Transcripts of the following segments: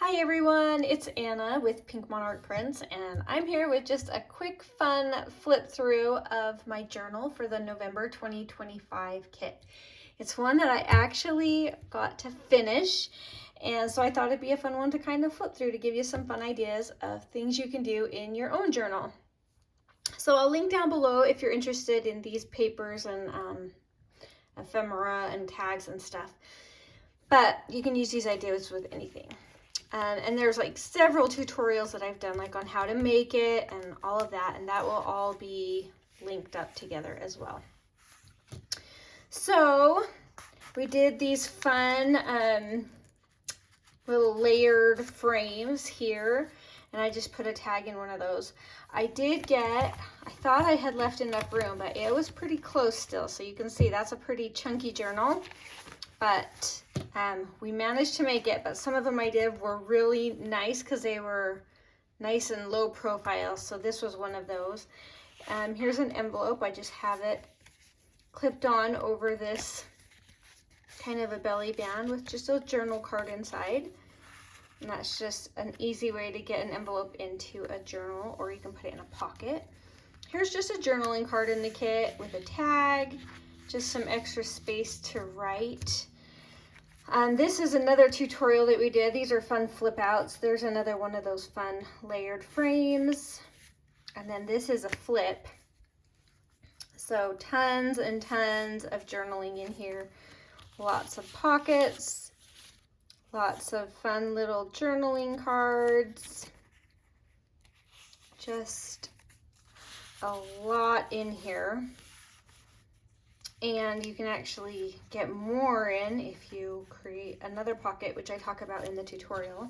Hi everyone, it's Anna with Pink Monarch Prints, and I'm here with just a quick fun flip through of my journal for the November 2025 kit. It's one that I actually got to finish, and so I thought it'd be a fun one to kind of flip through to give you some fun ideas of things you can do in your own journal. So I'll link down below if you're interested in these papers and ephemera and tags and stuff, but you can use these ideas with anything. And there's like several tutorials that I've done like on how to make it and all of that, and that will all be linked up together as well. So we did these fun little layered frames here, and I just put a tag in one of those. I thought I had left enough room, but it was pretty close still, so you can see that's a pretty chunky journal. But we managed to make it, but some of them I did were really nice because they were nice and low profile. So this was one of those. Here's an envelope. I just have it clipped on over this kind of a belly band with just a journal card inside. And that's just an easy way to get an envelope into a journal, or you can put it in a pocket. Here's just a journaling card in the kit with a tag, just some extra space to write. This is another tutorial that we did. These are fun flip outs. There's another one of those fun layered frames. And then this is a flip. So tons and tons of journaling in here. Lots of pockets. Lots of fun little journaling cards. Just a lot in here. And you can actually get more in if you create another pocket, which I talk about in the tutorial.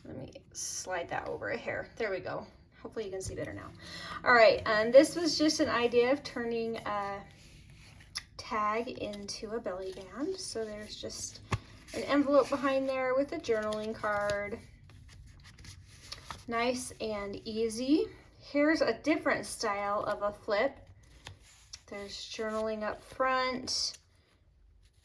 Let me slide that over here. There we go. Hopefully you can see better now. All right, and this was just an idea of turning a tag into a belly band. So there's just an envelope behind there with a journaling card. Nice and easy. Here's a different style of a flip. There's journaling up front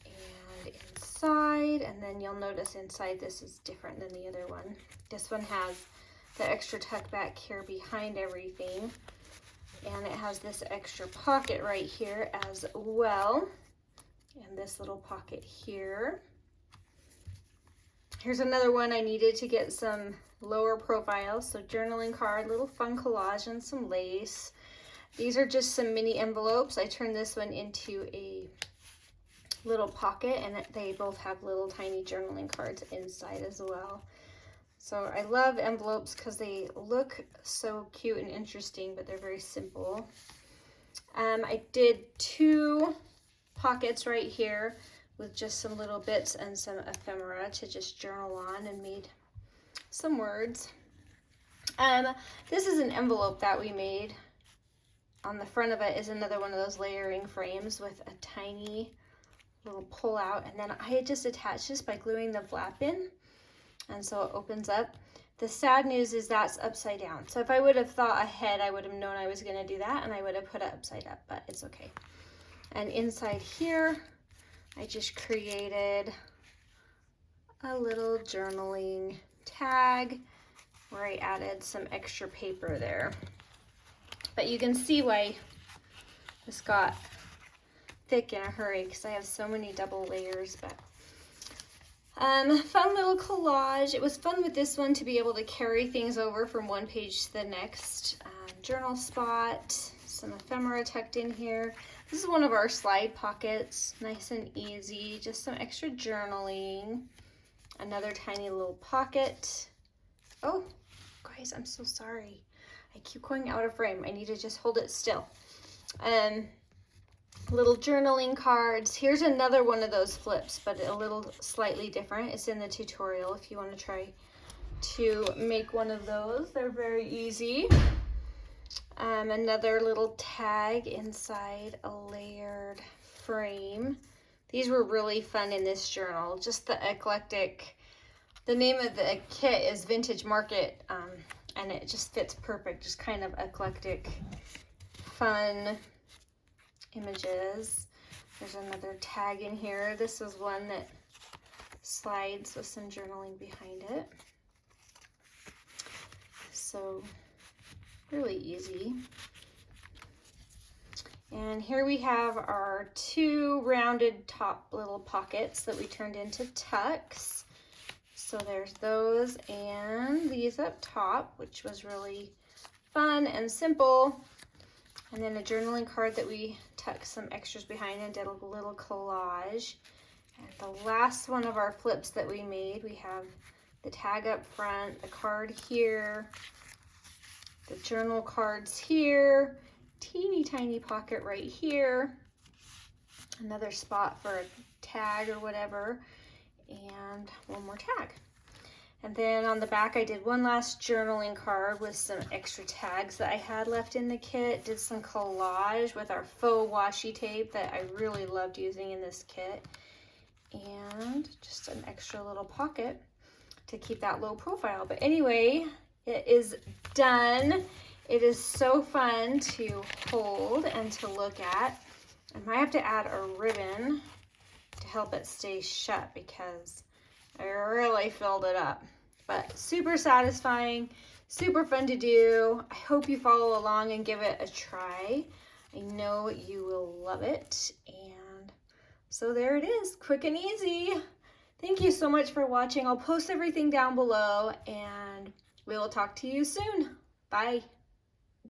and inside, and then you'll notice inside this is different than the other one. This one has the extra tuck back here behind everything, and it has this extra pocket right here as well, and this little pocket here. Here's another one I needed to get some lower profile, so journaling card, little fun collage and some lace. These are just some mini envelopes. I turned this one into a little pocket, and they both have little tiny journaling cards inside as well. So I love envelopes because they look so cute and interesting, but they're very simple. I did 2 pockets right here with just some little bits and some ephemera to just journal on, and made some words. This is an envelope that we made. On the front of it is another one of those layering frames with a tiny little pull out, and then I had just attached this by gluing the flap in, and so it opens up. The sad news is that's upside down, so if I would have thought ahead, I would have known I was going to do that, and I would have put it upside up, but it's okay. And inside here I just created a little journaling tag where I added some extra paper there. But you can see why this got thick in a hurry, because I have so many double layers. But fun little collage. It was fun with this one to be able to carry things over from one page to the next. Journal spot, some ephemera tucked in here. This is one of our slide pockets, nice and easy, just some extra journaling. Another tiny little pocket. Oh, guys, I'm so sorry. I keep going out of frame. I need to just hold it still. Little journaling cards. Here's another one of those flips, but a little slightly different. It's in the tutorial if you want to try to make one of those. They're very easy. Another little tag inside a layered frame. These were really fun in this journal. Just the eclectic. The name of the kit is Vintage Market. And it just fits perfect, just kind of eclectic, fun images. There's another tag in here. This is one that slides with some journaling behind it. So really easy. And here we have our 2 rounded top little pockets that we turned into tucks. So there's those and these up top, which was really fun and simple. And then a journaling card that we tucked some extras behind and did a little collage. And the last one of our flips that we made, we have the tag up front, the card here, the journal cards here, teeny tiny pocket right here, another spot for a tag or whatever, and one more tag. And then on the back I did one last journaling card with some extra tags that I had left in the kit. Did some collage with our faux washi tape that I really loved using in this kit, and just an extra little pocket to keep that low profile. But anyway, it is done. It is so fun to hold and to look at. I might have to add a ribbon to help it stay shut because I really filled it up. But super satisfying, super fun to do. I hope you follow along and give it a try. I know you will love it. And so there it is, quick and easy. Thank you so much for watching. I'll post everything down below and we will talk to you soon. Bye.